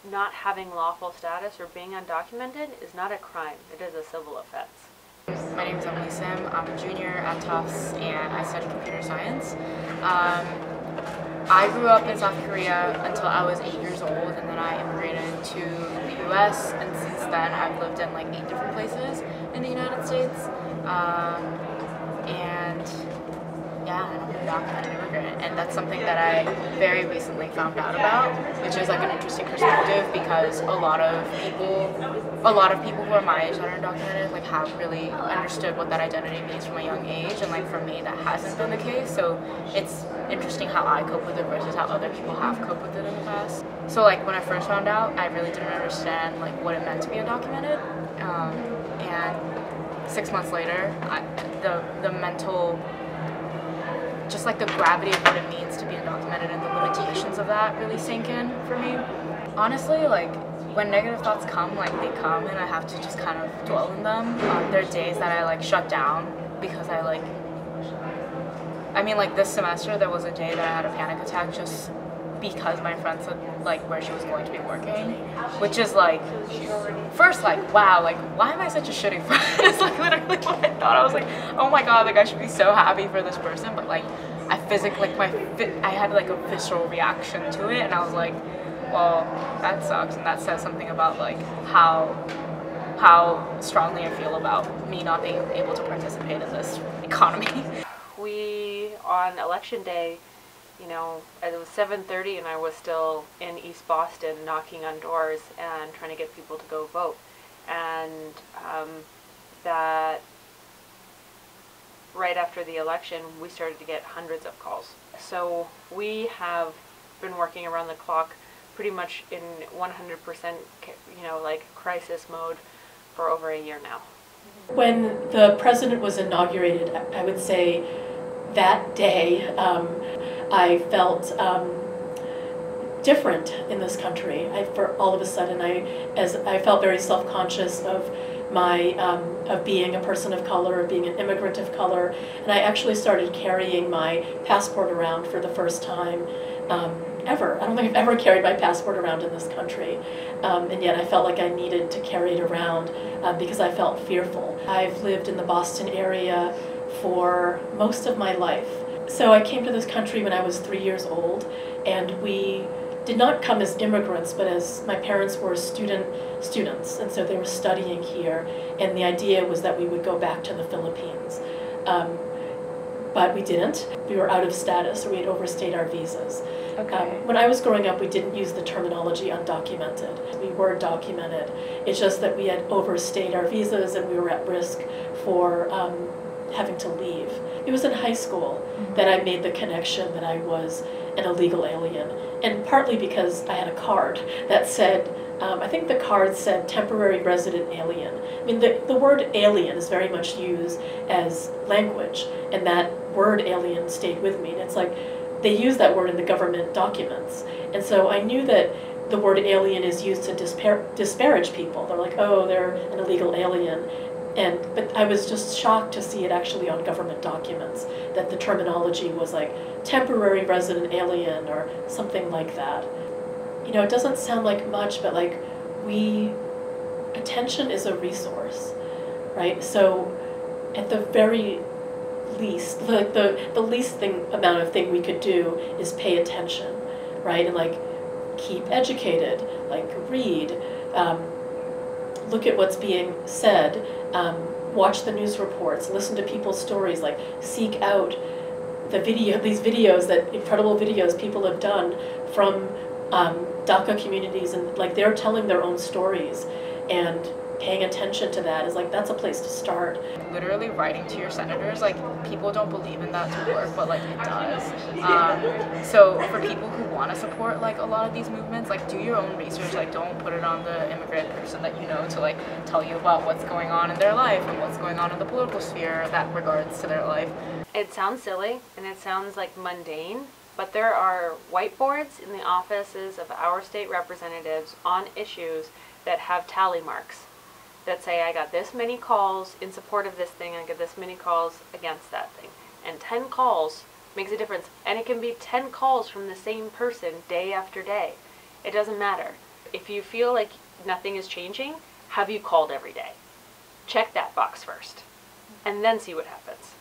not having lawful status or being undocumented is not a crime. It is a civil offense. My name is Emily Sim. I'm a junior at Tufts and I study computer science. I grew up in South Korea until I was 8 years old, and then I immigrated to the US, and since then I've lived in like 8 different places in the United States. And yeah, I'm an undocumented immigrant, and that's something that I very recently found out about, which is like an interesting perspective because a lot of people who are my age that are undocumented like have really understood what that identity means from a young age, and like for me that hasn't been the case. So it's interesting how I cope with it versus how other people have coped with it in the past. So like when I first found out, I really didn't understand like what it meant to be undocumented, and 6 months later, the mental, just like the gravity of what it means to be undocumented and the limitations of that really sink in for me. Honestly, like when negative thoughts come, like they come and I have to just kind of dwell in them. There are days that I like shut down because like this semester there was a day that I had a panic attack just because my friend said like where she was going to be working, which is like, first like, wow, like why am I such a shitty friend? It's like literally what I thought. I was like, oh my god, like I should be so happy for this person, but like I physically, like I had like a visceral reaction to it, and I was like, well, that sucks, and that says something about like how strongly I feel about me not being able to participate in this economy. We, on election day, you know, it was 7:30 and I was still in East Boston knocking on doors and trying to get people to go vote. And that right after the election, we started to get hundreds of calls. So we have been working around the clock pretty much in 100%, you know, like crisis mode for over a year now. When the president was inaugurated, I would say that day I felt different in this country. For all of a sudden, I felt very self-conscious of my of being a person of color, of being an immigrant of color, and I actually started carrying my passport around for the first time ever. I don't think I've ever carried my passport around in this country, and yet I felt like I needed to carry it around because I felt fearful. I've lived in the Boston area for most of my life. So I came to this country when I was 3 years old, and we did not come as immigrants, but as my parents were students, and so they were studying here, and the idea was that we would go back to the Philippines. But we didn't. We were out of status, or we had overstayed our visas. Okay. When I was growing up, we didn't use the terminology undocumented. We were documented. It's just that we had overstayed our visas and we were at risk for having to leave. It was in high school that I made the connection that I was an illegal alien, and partly because I had a card that said, I think the card said temporary resident alien. I mean, the word alien is very much used as language, and that word alien stayed with me. And it's like, they use that word in the government documents. And so I knew that the word alien is used to disparage people. They're like, oh, they're an illegal alien. But I was just shocked to see it actually on government documents, that the terminology was like temporary resident alien or something like that. You know, it doesn't sound like much, but like attention is a resource, right? So at the very least, the least amount of thing we could do is pay attention, right? And like keep educated, like read, look at what's being said, watch the news reports, listen to people's stories, like seek out these videos, that incredible videos people have done from DACA communities, and like they're telling their own stories, and paying attention to that is like, that's a place to start. Literally writing to your senators, like people don't believe in that to work, but like it does. So for people who want to support like a lot of these movements, like do your own research, like don't put it on the immigrant person that you know to like tell you about what's going on in their life and what's going on in the political sphere that regards to their life. It sounds silly and it sounds like mundane, but there are whiteboards in the offices of our state representatives on issues that have tally marks that say I got this many calls in support of this thing, I got this many calls against that thing. And 10 calls makes a difference. And it can be 10 calls from the same person day after day. It doesn't matter. if you feel like nothing is changing, have you called every day? Check that box first, and then see what happens.